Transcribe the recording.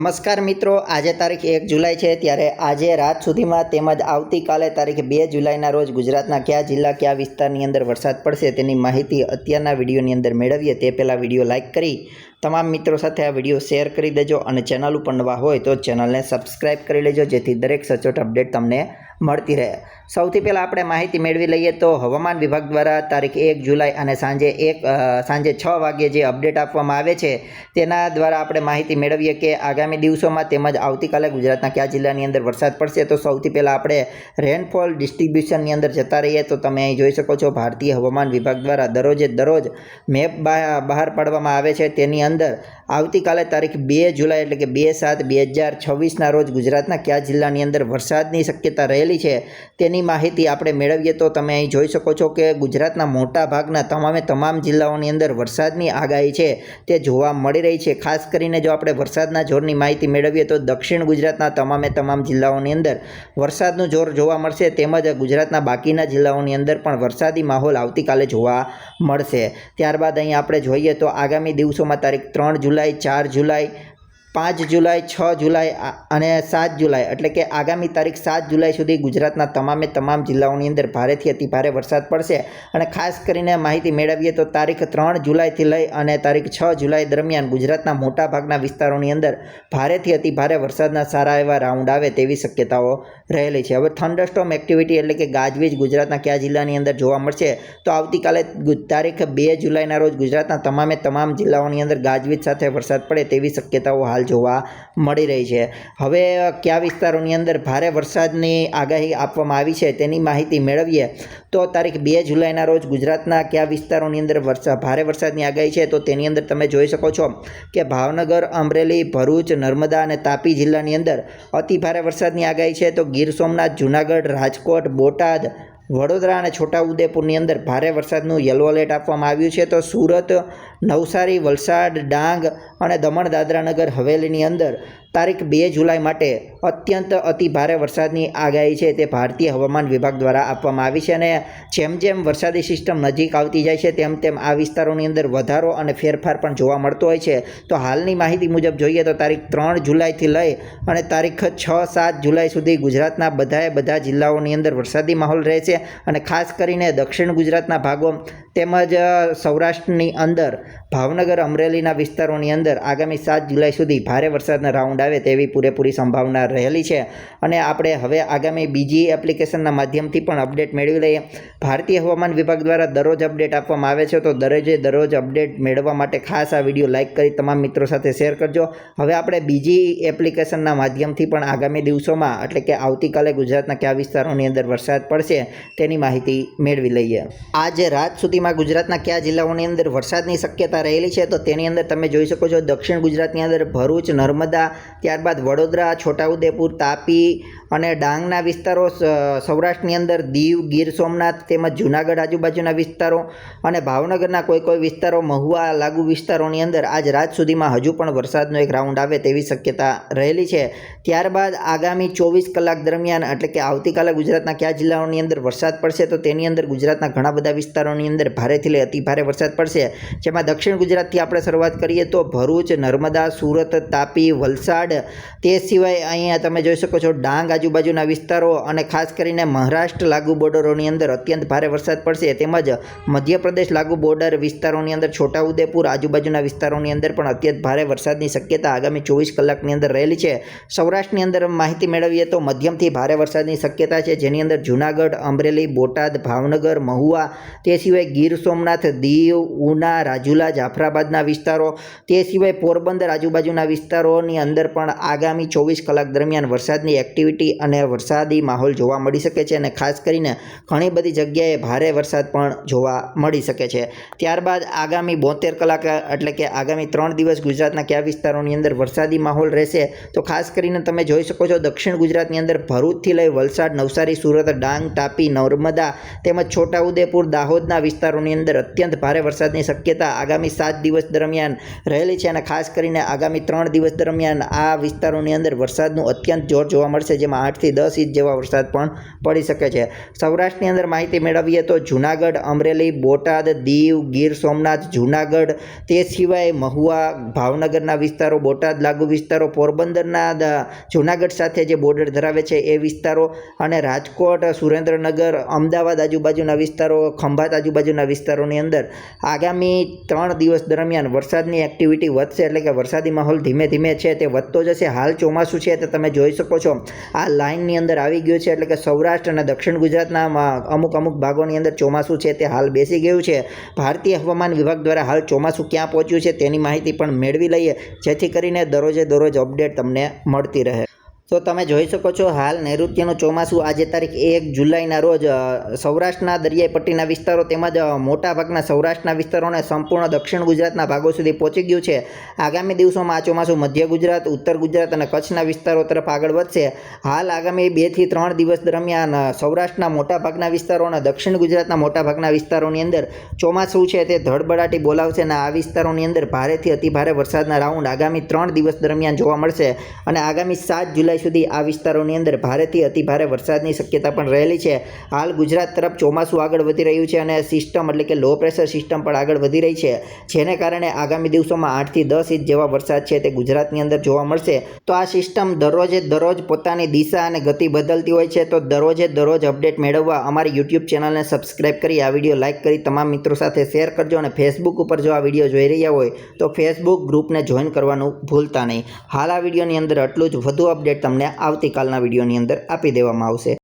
નમસ્કાર મિત્રો, આજે તારીખ 1 જુલાઈ છે ત્યારે આજે રાત સુધીમાં તેમજ આવતીકાલે તારીખ 2 જુલાઈના રોજ ગુજરાતના કયા જિલ્લા કયા વિસ્તારની અંદર વરસાદ પડશે તેની માહિતી અત્યારના વિડીયોની અંદર મેળવીએ તે પહેલાં વિડીયો લાઇક કરી તમામ મિત્રો સાથે આ વિડીયો શેર કરી દેજો અને ચેનલ ઉપર નવા હોય તો ચેનલને સબસ્ક્રાઈબ કરી લેજો જેથી દરેક સચોટ અપડેટ તમને મળતી રહે। સૌથી પહેલાં આપણે માહિતી મેળવી લઈએ તો હવામાન વિભાગ દ્વારા તારીખ 1 જુલાઈ અને સાંજે 6 વાગ્યે જે અપડેટ આપવામાં આવે છે તેના દ્વારા આપણે માહિતી મેળવીએ કે આગામી દિવસોમાં તેમજ આવતીકાલે ગુજરાતના કયા જિલ્લાની અંદર વરસાદ પડશે। તો સૌથી પહેલાં આપણે રેનફોલ ડિસ્ટ્રીબ્યુશનની અંદર જતા રહીએ તો તમે અહીં જોઈ શકો છો ભારતીય હવામાન વિભાગ દ્વારા દરરોજ મેપ બહાર પાડવામાં આવે છે। તેની અંદર આવતીકાલે તારીખ 2 જુલાઈ એટલે કે 2/7/2026ના રોજ ગુજરાતના કયા જિલ્લાની અંદર વરસાદની શક્યતા રહેલી છે તેની માહિતી આપણે મેળવીએ તો તમે અહીં જોઈ શકો છો કે ગુજરાતના મોટા ભાગના તમામ જિલ્લાઓની અંદર વરસાદની આગાહી છે તે જોવા મળી રહી છે। ખાસ કરીને જો આપણે વરસાદના જોરની માહિતી મેળવીએ તો દક્ષિણ ગુજરાતના તમામ જિલ્લાઓની અંદર વરસાદનું જોર જોવા મળશે તેમજ ગુજરાતના બાકીના જિલ્લાઓની અંદર પણ વરસાદી માહોલ આવતીકાલે જોવા મળશે। ત્યારબાદ અહીં આપણે જોઈએ તો આગામી દિવસોમાં તારીખ 3 જુલાઈ 4 જુલાઈ 5 જુલાઈ 6 જુલાઈ અને 7 જુલાઈ એટલે કે આગામી તારીખ 7 જુલાઈ સુધી ગુજરાતના તમામ જિલ્લાઓની અંદર ભારેથી અતિ ભારે વરસાદ પડશે। અને ખાસ કરીને માહિતી મેળવીએ તો તારીખ 3 જુલાઈથી લઈ અને તારીખ 6 જુલાઈ દરમિયાન ગુજરાતના મોટાભાગના વિસ્તારોની અંદર ભારેથી અતિ ભારે વરસાદના સારા એવા રાઉન્ડ આવે તેવી શક્યતાઓ રહેલી છે। હવે થંડરસ્ટોર્મ એક્ટિવિટી એટલે કે ગાજવીજ ગુજરાતના કયા જિલ્લાની અંદર જોવા મળશે તો આવતીકાલે તારીખ 2 જુલાઈના રોજ ગુજરાતના તમામ જિલ્લાઓની અંદર ગાજવીજ સાથે વરસાદ પડે તેવી શક્યતાઓ હાલ જોવા મળી રહી છે। હવે કયા વિસ્તારોની અંદર ભારે વરસાદની આગાહી આપવામાં આવી છે તેની માહિતી મેળવીએ તો તારીખ 2 જુલાઈના રોજ ગુજરાતના કયા વિસ્તારોની અંદર ભારે વરસાદની આગાહી છે તો તેની અંદર તમે જોઈ શકો છો કે ભાવનગર, અમરેલી, ભરૂચ, નર્મદા અને તાપી જિલ્લાની અંદર અતિ ભારે વરસાદની આગાહી છે। તો ગીર સોમનાથ, જૂનાગઢ, રાજકોટ, બોટાદ, વડોદરા અને છોટાઉદેપુરની અંદર ભારે વરસાદનું યલો એલર્ટ આપવામાં આવ્યું છે। તો સુરત, નવસારી, વલસાડ, ડાંગ અને દમણ દાદરા નગર હવેલીની અંદર તારીખ 2 જુલાઈ માટે અત્યંત અતિ ભારે વરસાદની આગાહી છે તે ભારતીય હવામાન વિભાગ દ્વારા આપવામાં આવી છે। અને જેમ વરસાદી સિસ્ટમ નજીક આવતી જાય છે તેમ આ વિસ્તારોની અંદર વધારો અને ફેરફાર પણ જોવા મળતો હોય છે। તો હાલની માહિતી મુજબ જોઈએ તો તારીખ 3 જુલાઈથી લઈ અને તારીખ 6-7 જુલાઈ સુધી ગુજરાતના બધા જિલ્લાઓની અંદર વરસાદી માહોલ રહેશે। અને ખાસ કરીને દક્ષિણ ગુજરાતના ભાગો તેમજ સૌરાષ્ટ્રની અંદર ભાવનગર, અમરેલીના વિસ્તારોની અંદર આગામી 7 જુલાઈ સુધી ભારે વરસાદના રાઉન્ડ આવે તેવી પૂરેપૂરી સંભાવના રહેલી છે। અને આપણે હવે આગામી બીજી એપ્લિકેશનના માધ્યમથી પણ અપડેટ મેળવી લઈએ। ભારતીય હવામાન વિભાગ દ્વારા દરરોજ અપડેટ આપવામાં આવે છે તો દરરોજ અપડેટ મેળવવા માટે ખાસ આ વિડીયો લાઇક કરી તમામ મિત્રો સાથે શેર કરજો। હવે આપણે બીજી એપ્લિકેશનના માધ્યમથી પણ આગામી દિવસોમાં એટલે કે આવતીકાલે ગુજરાતના કયા વિસ્તારોની અંદર વરસાદ પડશે તેની માહિતી મેળવી લઈએ। આજે રાત સુધીમાં ગુજરાતના કયા જિલ્લાઓની અંદર વરસાદની શક્યતા રહેલી છે તો તેની અંદર તમે જોઈ શકો છો દક્ષિણ ગુજરાતની અંદર ભરૂચ, નર્મદા, ત્યારબાદ વડોદરા, છોટાઉદેપુર, તાપી અને ડાંગના વિસ્તારો, સૌરાષ્ટ્રની અંદર દીવ, ગીર સોમનાથ તેમજ જૂનાગઢ આજુબાજુના વિસ્તારો અને ભાવનગરના કોઈ વિસ્તારો, મહુવા લાગુ વિસ્તારોની અંદર આજ રાત સુધીમાં હજુ પણ વરસાદનો એક રાઉન્ડ આવે તેવી શક્યતા રહેલી છે। ત્યારબાદ આગામી 24 કલાક દરમિયાન એટલે કે આવતીકાલે ગુજરાતના કયા જિલ્લાઓની અંદર વરસાદ પડશે તો તેની અંદર ગુજરાતના ઘણા બધા વિસ્તારોની અંદર ભારેથી લઈ અતિ ભારે વરસાદ પડશે। જેમાં દક્ષિણ ગુજરાતથી આપણે શરૂઆત કરીએ તો ભરૂચ, નર્મદા, સુરત, તાપી, વલસાડ, તે સિવાય અહીંયા તમે જોઈ શકો છો ડાંગ આજુબાજુના વિસ્તારો અને ખાસ કરીને મહારાષ્ટ્ર લાગુ બોર્ડરોની અંદર અત્યંત ભારે વરસાદ પડશે। તેમજ મધ્યપ્રદેશ લાગુ બોર્ડર વિસ્તારોની અંદર છોટાઉદેપુર આજુબાજુના વિસ્તારોની અંદર પણ અત્યંત ભારે વરસાદની શક્યતા આગામી 24 કલાકની અંદર રહેલી છે। સૌરાષ્ટ્રની અંદર માહિતી મેળવીએ તો મધ્યમથી ભારે વરસાદની શક્યતા છે જેની અંદર જૂનાગઢ, અમરેલી, બોટાદ, ભાવનગર, મહુવા, તે સિવાય ગીર સોમનાથ, દીવ, ઉના, રાજુલા, જાફરાબાદના વિસ્તારો, તે સિવાય પોરબંદર આજુબાજુના વિસ્તારોની અંદર પણ આગામી 24 કલાક દરમિયાન વરસાદની એક્ટિવિટી અને વરસાદી માહોલ જોવા મળી શકે છે। અને ખાસ કરીને ઘણી બધી જગ્યાએ ભારે વરસાદ પણ જોવા મળી શકે છે। ત્યારબાદ આગામી 72 કલાક એટલે કે આગામી 3 દિવસ ગુજરાતના કયા વિસ્તારોની અંદર વરસાદી માહોલ રહેશે તો ખાસ કરીને તમે જોઈ શકો છો દક્ષિણ ગુજરાતની અંદર ભરૂચથી લઈ વલસાડ, નવસારી, સુરત, ડાંગ, તાપી, નર્મદા તેમજ છોટાઉદેપુર, દાહોદના વિસ્તારો વિસ્તારોની અંદર અત્યંત ભારે વરસાદની શક્યતા આગામી 7 દિવસ દરમિયાન રહેલી છે અને ખાસ કરીને આગામી 3 દિવસ દરમિયાન આ વિસ્તારોની અંદર વરસાદનું અત્યંત જોર જોવા મળશે, જેમાં 8 થી 10 ઇંચ જેવા વરસાદ પણ પડી શકે છે. સૌરાષ્ટ્રની અંદર માહિતી મેળવીએ તો જૂનાગઢ, અમરેલી, બોટાદ, દીવ, ગીર સોમનાથ, જૂનાગઢ, તે સિવાય મહુવા, ભાવનગરના વિસ્તારો, બોટાદ લાગુ વિસ્તારો, પોરબંદરના જૂનાગઢ સાથે જે બોર્ડર ધરાવે છે એ વિસ્તારો અને રાજકોટ, સુરેન્દ્રનગર, અમદાવાદ આજુબાજુના વિસ્તારો, ખંભાત આજુબાજુના વિસ્તારોની અંદર આગામી 3 દિવસ દરમિયાન વરસાદની એક્ટિવિટી વધશે, એટલે કે વરસાદી માહોલ ધીમે ધીમે છે તે વધતો જશે. હાલ ચોમાસું છે તે તમે જોઈ શકો છો આ લાઇનની અંદર આવી ગયું છે, એટલે કે સૌરાષ્ટ્ર અને દક્ષિણ ગુજરાતના અમુક ભાગોની અંદર ચોમાસું છે તે હાલ બેસી ગયું છે. ભારતીય હવામાન વિભાગ દ્વારા હાલ ચોમાસું ક્યાં પહોંચ્યું છે તેની માહિતી પણ મેળવી લઈએ, જેથી કરીને દરરોજે અપડેટ તમને મળતી રહે. તો તમે જોઈ શકો છો હાલ નૈઋત્યનું ચોમાસું આજે તારીખ 1 જુલાઈના રોજ સૌરાષ્ટ્રના દરિયાઈ પટ્ટીના વિસ્તારો તેમજ મોટાભાગના સૌરાષ્ટ્રના વિસ્તારો અને સંપૂર્ણ દક્ષિણ ગુજરાતના ભાગો સુધી પહોંચી ગયું છે. આગામી દિવસોમાં આ ચોમાસું મધ્ય ગુજરાત, ઉત્તર ગુજરાત અને કચ્છના વિસ્તારો તરફ આગળ વધશે. હાલ આગામી 2 થી 3 દિવસ દરમિયાન સૌરાષ્ટ્રના મોટાભાગના વિસ્તારો અને દક્ષિણ ગુજરાતના મોટાભાગના વિસ્તારોની અંદર ચોમાસું છે તે ધડબડાટી બોલાવશે અને આ વિસ્તારોની અંદર ભારેથી અતિભારે વરસાદના રાઉન્ડ આગામી 3 દિવસ દરમિયાન જોવા મળશે અને આગામી 7 જુલાઈ સુધી આ વિસ્તારોની અંદર ભારેથી અતિભારે વરસાદની શક્યતા પણ રહેલી છે. હાલ ગુજરાત તરફ ચોમાસું આગળ વધી રહ્યું છે અને સિસ્ટમ એટલે કે લો પ્રેશર સિસ્ટમ પણ આગળ વધી રહી છે, જેને કારણે આગામી દિવસોમાં 8 થી 10 ઇંચ જેવા વરસાદ છે તે ગુજરાતની અંદર જોવા મળશે. તો આ સિસ્ટમ દરરોજ પોતાની દિશા અને ગતિ બદલતી હોય છે, તો દરરોજ અપડેટ મેળવવા અમારી યુટ્યુબ ચેનલને સબસ્ક્રાઇબ કરી આ વિડીયો લાઇક કરી તમામ મિત્રો સાથે શેર કરજો અને ફેસબુક ઉપર જો આ વિડીયો જોઈ રહ્યા હોય તો ફેસબુક ગ્રુપને જોઈન કરવાનું ભૂલતા નહીં. હાલ આ વિડીયોની અંદર આટલું જ. વધુ અપડેટ તમને આવતીકાલના વિડીયોની અંદર આપી દેવામાં આવશે.